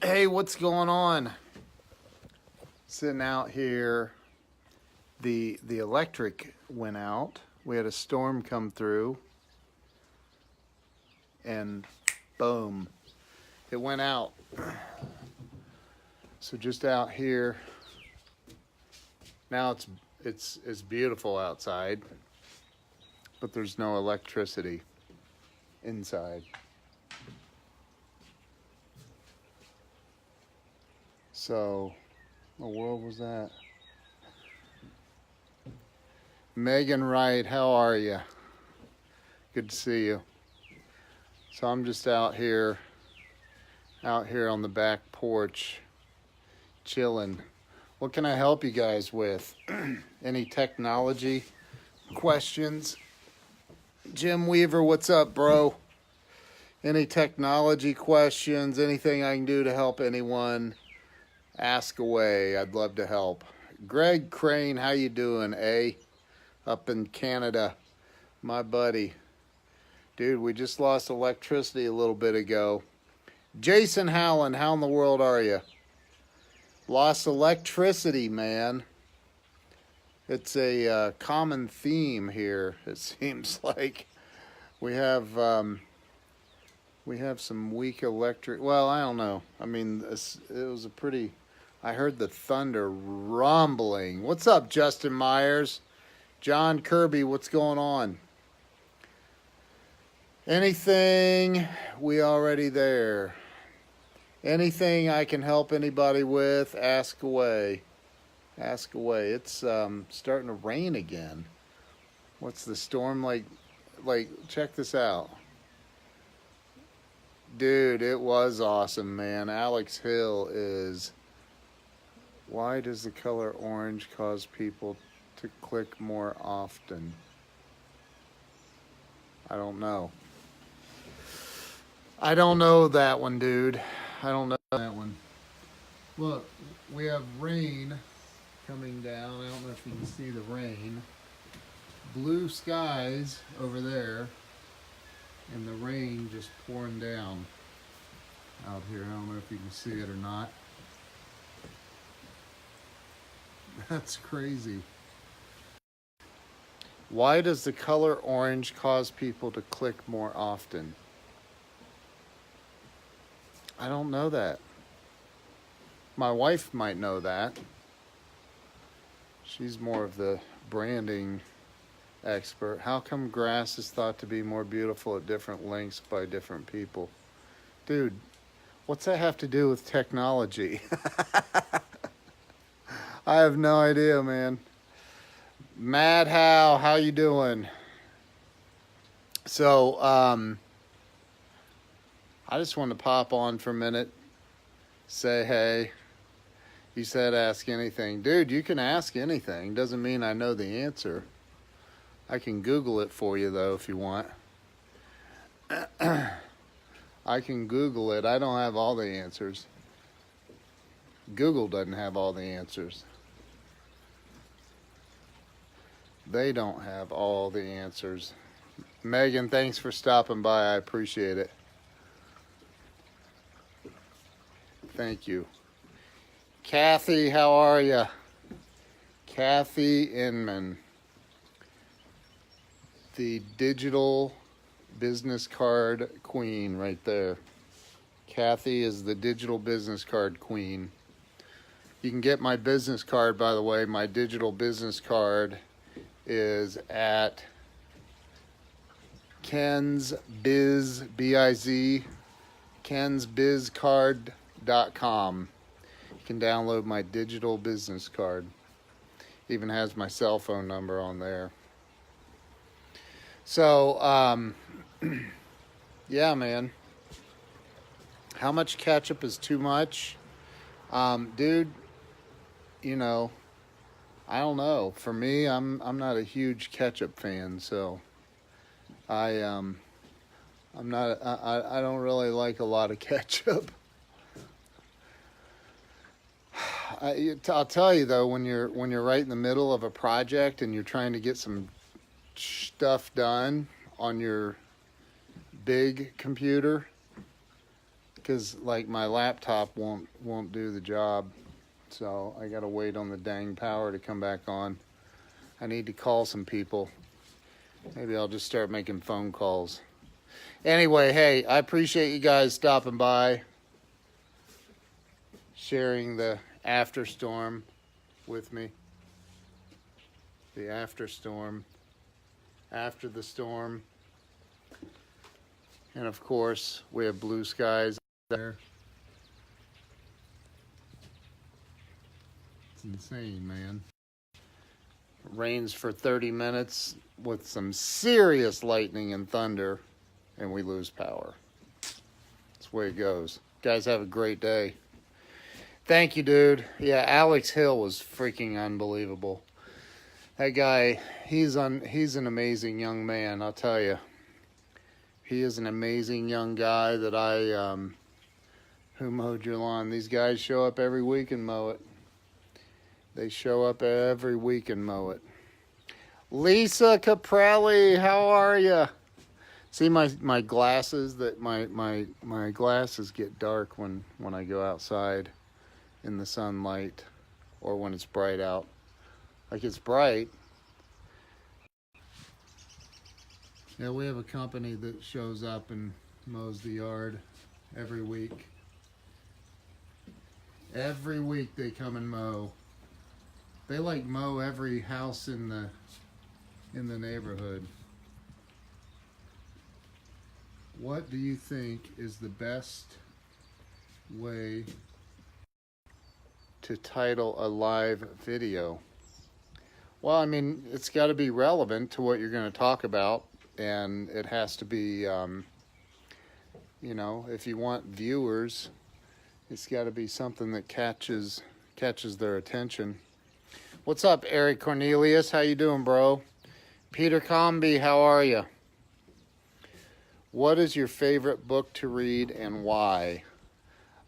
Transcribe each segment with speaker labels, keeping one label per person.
Speaker 1: Hey, what's going on? Sitting out here. The electric went out. We had a storm come through and boom, it went out. So just out here. Now it's beautiful outside, but there's no electricity inside. So, what world was that? Megan Wright, how are you? Good to see you. So I'm just out here on the back porch, chilling. What can I help you guys with? Any technology questions? Jim Weaver, what's up, bro? Any technology questions? Anything I can do to help anyone? Ask away. I'd love to help. Greg Crane, how you doing, eh? Up in Canada, my buddy. Dude, we just lost electricity a little bit ago. Jason Howland, how in the world are you? Lost electricity, man. It's a common theme here, it seems like. We have some weak electric. Well, I don't know. I mean, it was a pretty. I heard the thunder rumbling. What's up, Justin Myers? John Kirby, what's going on? Anything? We already there. Anything I can help anybody with? Ask away. Ask away. It's starting to rain again. What's the storm like? Check this out. Dude, it was awesome, man. Alex Hill is... Why does the color orange cause people to click more often? I don't know. I don't know that one, dude. I don't know that one. Look, we have rain coming down. I don't know if you can see the rain. Blue skies over there, and the rain just pouring down out here. I don't know if you can see it or not. That's crazy. Why does the color orange cause people to click more often? I don't know that. My wife might know that. She's more of the branding expert. How come grass is thought to be more beautiful at different lengths by different people? Dude, what's that have to do with technology? I have no idea, man. Mad how you doing? So, I just wanted to pop on for a minute, say hey. You said ask anything. Dude, you can ask anything. Doesn't mean I know the answer. I can Google it for you, though, if you want. I can Google it. I don't have all the answers. Google doesn't have all the answers. They don't have all the answers. Megan, thanks for stopping by. I appreciate it. Thank you. Kathy, how are you? Kathy Inman. The digital business card queen right there. Kathy is the digital business card queen. You can get my business card, by the way. My digital business card is at Ken's Biz, B-I-Z, kensbizcard.com. You can download my digital business card. Even has my cell phone number on there. So, yeah, man. How much ketchup is too much? Dude, you know, I don't know. For me, I'm not a huge ketchup fan, so I don't really like a lot of ketchup. I'll tell you though, when you're right in the middle of a project and you're trying to get some stuff done on your big computer, because like my laptop won't do the job. So I gotta wait on the dang power to come back on. I need to call some people. Maybe I'll just start making phone calls. Anyway, hey, I appreciate you guys stopping by, sharing the after storm with me. The after storm, after the storm. And of course, we have blue skies there. It's insane, man. It rains for 30 minutes with some serious lightning and thunder, and we lose power. That's the way it goes. Guys, have a great day. Thank you, dude. Yeah, Alex Hill was freaking unbelievable. That guy, he's an amazing young man, I'll tell you. He is an amazing young guy that who mowed your lawn. These guys show up every week and mow it. They show up every week and mow it. Lisa Caprelli, how are you? See my glasses, that my glasses get dark when I go outside in the sunlight or when it's bright out. Like it's bright. Yeah, we have a company that shows up and mows the yard every week. Every week they come and mow. They like mow every house in the neighborhood. What do you think is the best way to title a live video? Well, I mean, it's got to be relevant to what you're going to talk about, and it has to be, you know, if you want viewers, it's got to be something that catches their attention. What's up, Eric Cornelius? How you doing, bro? Peter Comby, how are you? What is your favorite book to read and why?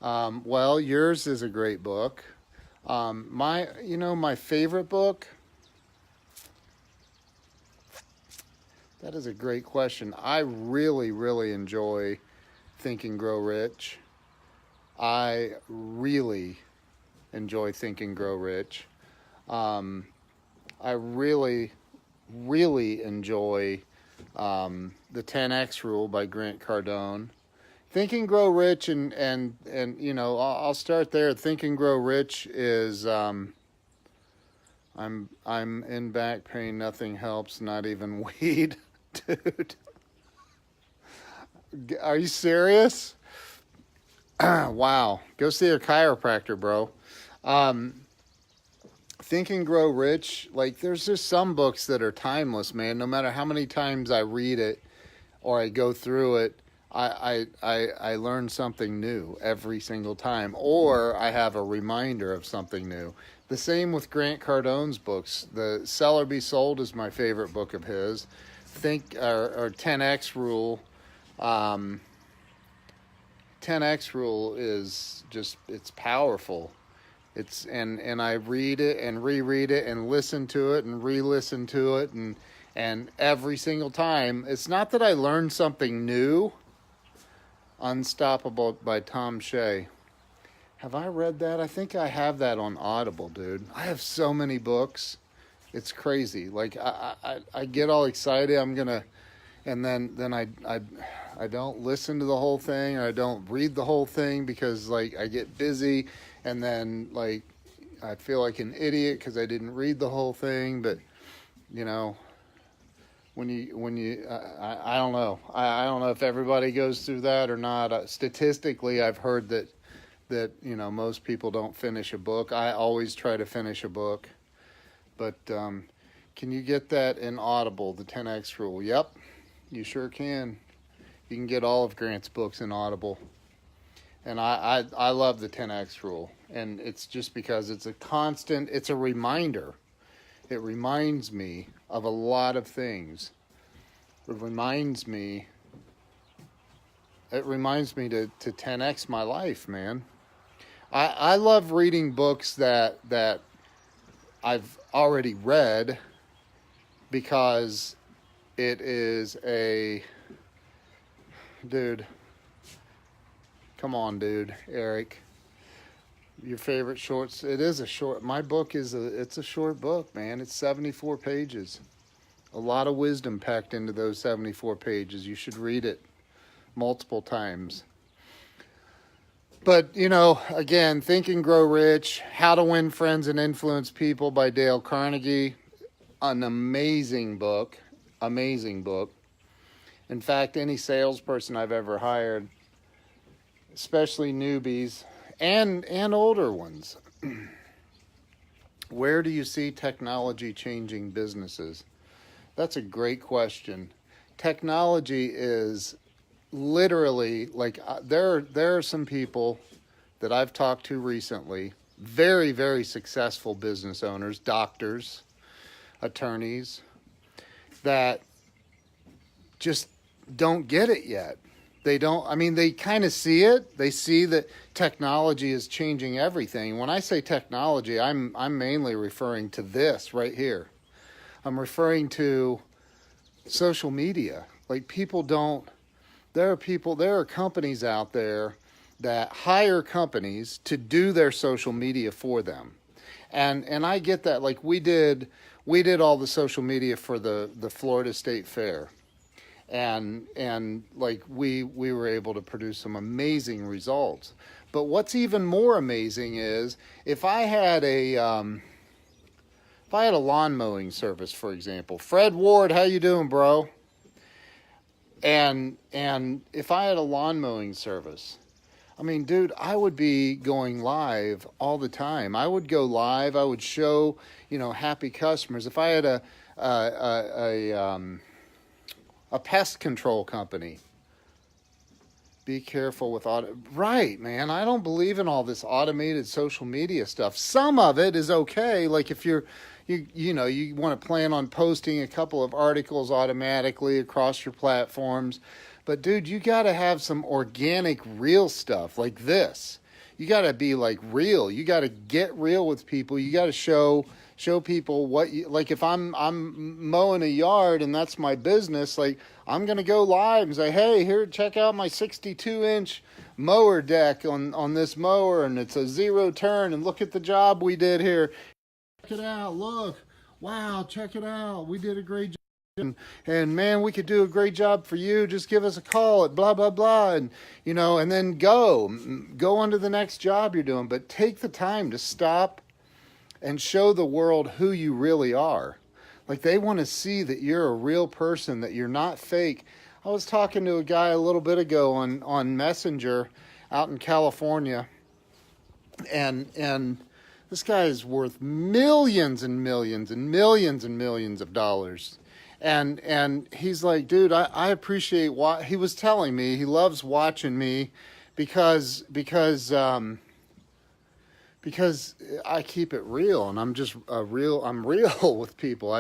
Speaker 1: Well, yours is a great book. My favorite book? That is a great question. I really, really enjoy Think and Grow Rich. I really enjoy Think and Grow Rich. I really, really enjoy the 10X Rule by Grant Cardone. Think and Grow Rich, and you know, I'll start there. Think and Grow Rich is I'm in back pain, nothing helps, not even weed. Dude, are you serious? Wow, go see a chiropractor, bro. Think and Grow Rich, like there's just some books that are timeless, man. No matter how many times I read it or I go through it, I learn something new every single time, or I have a reminder of something new. The same with Grant Cardone's books. The Sell or Be Sold is my favorite book of his. Or 10X Rule. 10X Rule is just, it's powerful. It's and I read it and reread it and listen to it and re-listen to it, and every single time, it's not that I learned something new. Unstoppable by Tom Shea. Have I read that? I think I have that on Audible, dude. I have so many books. It's crazy. Like I get all excited. I'm gonna, and then I don't listen to the whole thing. Or I don't read the whole thing because like I get busy, and then like I feel like an idiot because I didn't read the whole thing. But you know, when you I don't know. I don't know if everybody goes through that or not. Statistically, I've heard that you know most people don't finish a book. I always try to finish a book. But can you get that in Audible, the 10X Rule? Yep, you sure can. You can get all of Grant's books in Audible. And I love the 10X Rule. And it's just because it's a constant, it's a reminder. It reminds me of a lot of things. It reminds me to 10X my life, man. I love reading books that I've already read because it is dude, Come on, dude. Eric, your favorite shorts. It is a short. My book it's a short book, man. It's 74 pages. A lot of wisdom packed into those 74 pages. You should read it multiple times. But, you know, again, Think and Grow Rich, How to Win Friends and Influence People by Dale Carnegie. An amazing book. Amazing book. In fact, any salesperson I've ever hired, especially newbies and older ones, where do you see technology changing businesses? That's a great question. Technology is literally like there are some people that I've talked to recently, very, very successful business owners, doctors, attorneys, that just don't get it yet. They don't, I mean, they kind of see it. They see that technology is changing everything. When I say technology, I'm mainly referring to this right here. I'm referring to social media. Like, people don't, there are companies out there that hire companies to do their social media for them. And I get that. Like, we did all the social media for the Florida State Fair. And like we were able to produce some amazing results. But what's even more amazing is if I had a lawn mowing service, for example. Fred Ward, how you doing, bro? And if I had a lawn mowing service, I mean, dude, I would be going live all the time. I would go live. I would show, you know, happy customers. If I had a pest control company, be careful with right, man. I don't believe in all this automated social media stuff. Some of it is okay. Like if you want to plan on posting a couple of articles automatically across your platforms. But dude, you got to have some organic, real stuff like this. You got to be like real. You got to get real with people. You got to show people what you, like if I'm mowing a yard and that's my business, like I'm going to go live and say, hey, here, check out my 62-inch mower deck on this mower, and it's a 0 turn, and look at the job we did here. Check it out. Look. Wow, check it out. We did a great job. And man, we could do a great job for you. Just give us a call at blah, blah, blah. And, you know, and then go on to the next job you're doing. But take the time to stop and show the world who you really are. Like, they want to see that you're a real person, that you're not fake. I was talking to a guy a little bit ago on Messenger out in California, and this guy is worth millions and millions and millions and millions of dollars. And he's like, dude, I appreciate what he was telling me. He loves watching me because I keep it real, and I'm just I'm real with people.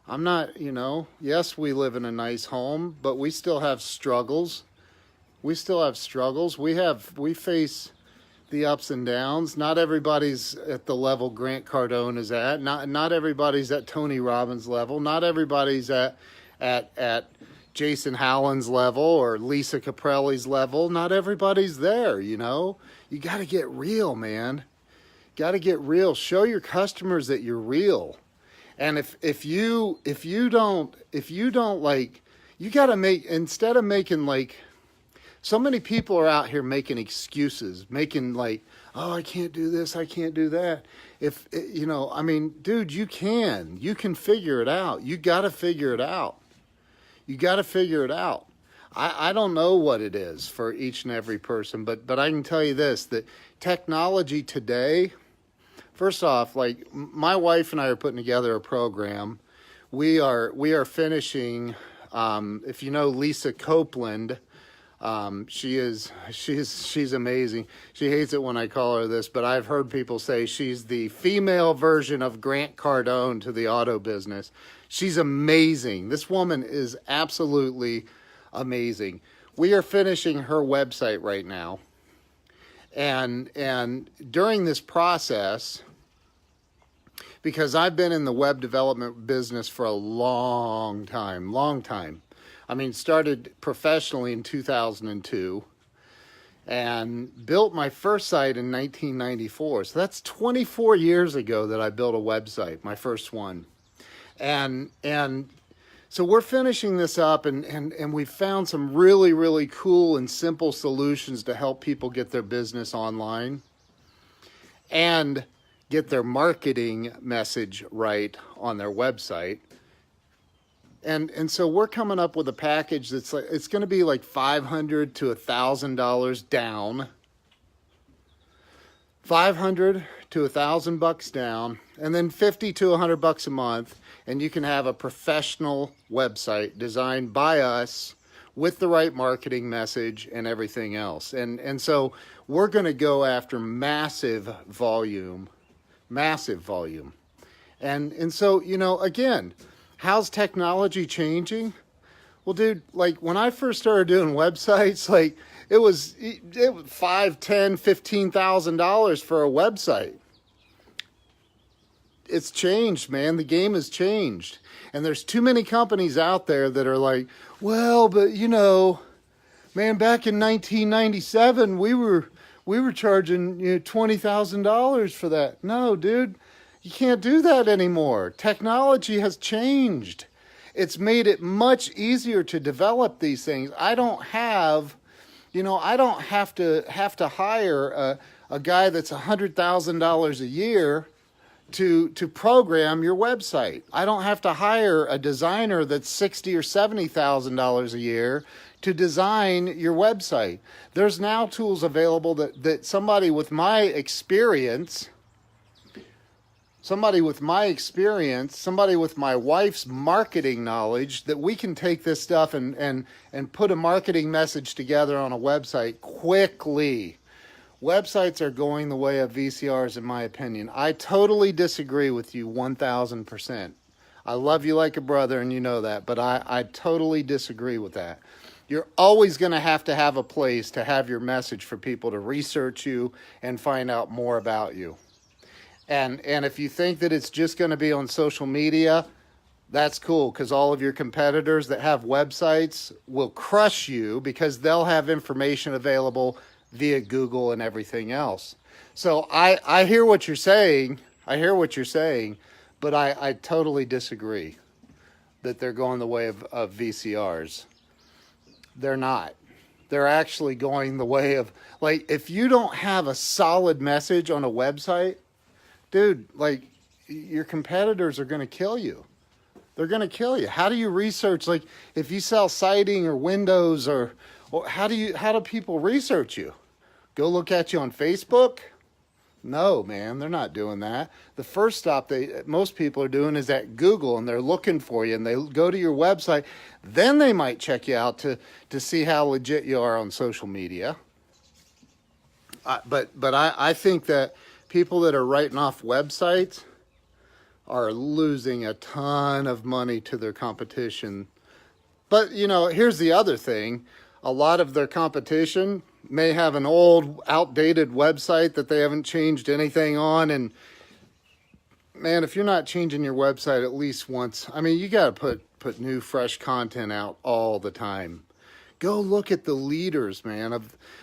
Speaker 1: I'm not, you know, yes, we live in a nice home, but we still have struggles. We face the ups and downs. Not everybody's at the level Grant Cardone is at. Not everybody's at Tony Robbins level. Not everybody's at Jason Howland's level or Lisa Caprelli's level. Not everybody's there, you know. You got to get real, man. Got to get real. Show your customers that you're real. And if you don't like, you got to make, instead of making like, so many people are out here making excuses, making like, oh, I can't do this, I can't do that. If, you know, I mean, dude, you can figure it out. You got to figure it out. You got to figure it out. I don't know what it is for each and every person, but I can tell you this, that technology today, first off, like my wife and I are putting together a program. We are finishing, if you know Lisa Copeland, she's amazing. She hates it when I call her this, but I've heard people say she's the female version of Grant Cardone to the auto business. She's amazing. This woman is absolutely amazing. We are finishing her website right now. And during this process, because I've been in the web development business for a long time. I mean, started professionally in 2002. and built my first site in 1994. So that's 24 years ago that I built a website, my first one. And so we're finishing this up, and we found some really, really cool and simple solutions to help people get their business online and get their marketing message right on their website. And so we're coming up with a package that's like, it's going to be like $500 to $1,000 down, $500 to $1,000 down, and then $50 to $100 a month, and you can have a professional website designed by us with the right marketing message and everything else. And so we're going to go after massive volume. And so, you know, again, how's technology changing? Well, dude, like when I first started doing websites, like it was $5,000, $10,000, $15,000 for a website. It's changed, man. The game has changed. And there's too many companies out there that are like, well, but you know, man, back in 1997, we were charging, you know, $20,000 for that. No, dude, you can't do that anymore. Technology has changed. It's made it much easier to develop these things. I don't have to hire a guy that's $100,000 a year to program your website. I don't have to hire a designer that's $60,000 or $70,000 a year to design your website. There's now tools available that somebody with my experience, somebody with my wife's marketing knowledge, that we can take this stuff and put a marketing message together on a website quickly. Websites are going the way of VCRs, in my opinion. I totally disagree with you 1,000%. I love you like a brother, and you know that, but I totally disagree with that. You're always going to have a place to have your message for people to research you and find out more about you. And if you think that it's just going to be on social media, that's cool, because all of your competitors that have websites will crush you because they'll have information available via Google and everything else. So I hear what you're saying. But I totally disagree that they're going the way of VCRs. They're not. They're actually going the way of, like, if you don't have a solid message on a website, dude, like, your competitors are going to kill you. They're going to kill you. How do you research? Like, if you sell siding or windows, or how do people research you? Go look at you on Facebook? No, man, they're not doing that. The first stop most people are doing is at Google, and they're looking for you, and they go to your website. Then they might check you out to see how legit you are on social media. But I think that people that are writing off websites are losing a ton of money to their competition. But, you know, here's the other thing. A lot of their competition may have an old, outdated website that they haven't changed anything on. And, man, if you're not changing your website at least once, I mean, you got to put new, fresh content out all the time. Go look at the leaders, man.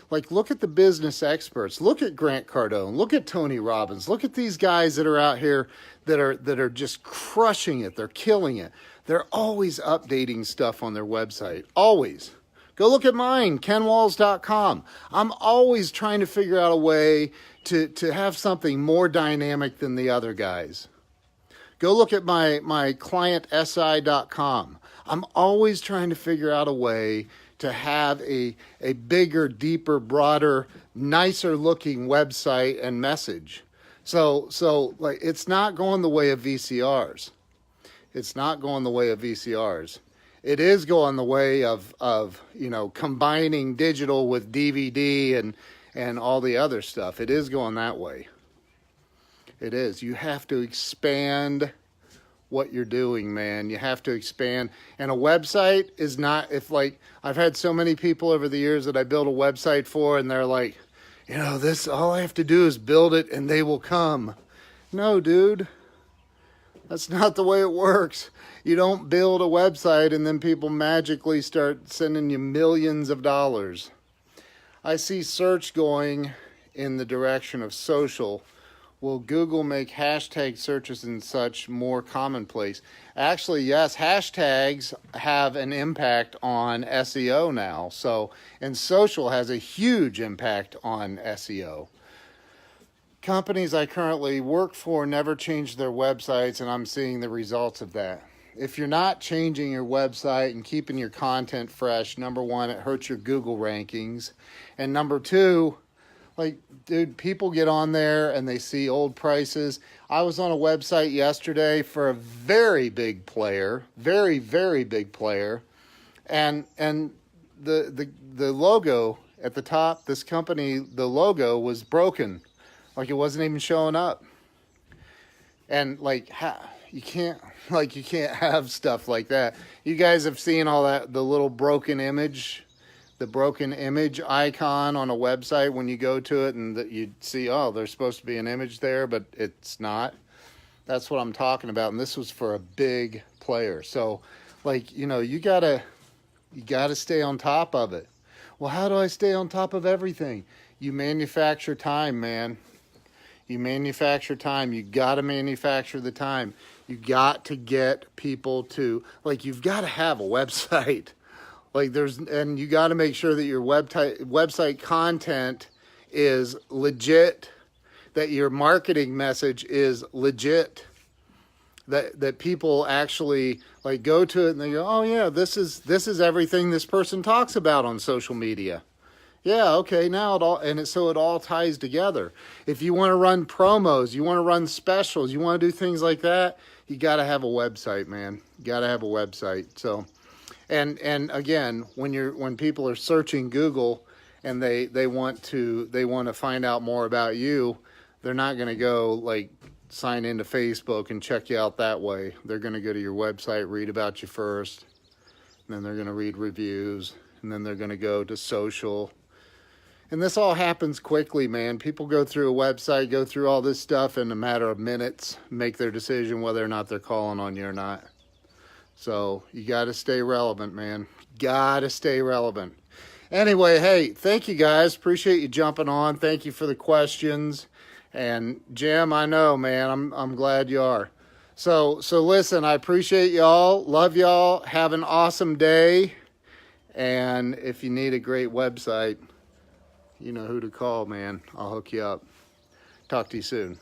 Speaker 1: Look at the business experts. Look at Grant Cardone. Look at Tony Robbins. Look at these guys that are out here that are just crushing it. They're killing it. They're always updating stuff on their website. Always. Go look at mine, kenwalls.com. I'm always trying to figure out a way to have something more dynamic than the other guys. Go look at my clientsi.com. I'm always trying to figure out a way to have a bigger, deeper, broader, nicer looking website and message. So like, it's not going the way of VCRs. It's not going the way of VCRs. It is going the way of you know, combining digital with DVD and all the other stuff. It is going that way. It is. You have to expand what you're doing, man. You have to expand. And a website is not, if like, I've had so many people over the years that I built a website for, and they're like, you know, this, all I have to do is build it and they will come. No, dude. That's not the way it works. You don't build a website and then people magically start sending you millions of dollars. I see search going in the direction of social. Will Google make hashtag searches and such more commonplace? Actually, yes, hashtags have an impact on SEO now. So, and social has a huge impact on SEO. Companies I currently work for never change their websites, and I'm seeing the results of that. If you're not changing your website and keeping your content fresh, number one, it hurts your Google rankings. And number two, like, dude, people get on there and they see old prices. I was on a website yesterday for a very big player, very, very big player. And the logo at the top, this company, the logo was broken. Like, it wasn't even showing up. And like, you can't have stuff like that. You guys have seen all that, the little broken image, the broken image icon on a website when you go to it, and that you see, oh, there's supposed to be an image there, but it's not. That's what I'm talking about. And this was for a big player. So, like, you know, you gotta stay on top of it. Well, how do I stay on top of everything? You manufacture time, man. You manufacture time. You got to manufacture the time. You got to get people to, like, you've got to have a website. Like, and you got to make sure that your website content is legit, that your marketing message is legit, that people actually like go to it and they go, oh yeah, this is everything this person talks about on social media. Yeah, okay, now it all ties together. If you want to run promos, you want to run specials, you want to do things like that, you got to have a website, man. You got to have a website. So, and again, when people are searching Google and they want to find out more about you, they're not going to go like sign into Facebook and check you out that way. They're going to go to your website, read about you first, and then they're going to read reviews, and then they're going to go to social. And this all happens quickly, man. People go through a website, go through all this stuff in a matter of minutes, make their decision whether or not they're calling on you or not. So you got to stay relevant, man. Got to stay relevant. Anyway, hey, thank you guys. Appreciate you jumping on. Thank you for the questions. And Jim, I know, man, I'm glad you are. So listen, I appreciate y'all. Love y'all. Have an awesome day. And if you need a great website, you know who to call, man. I'll hook you up. Talk to you soon.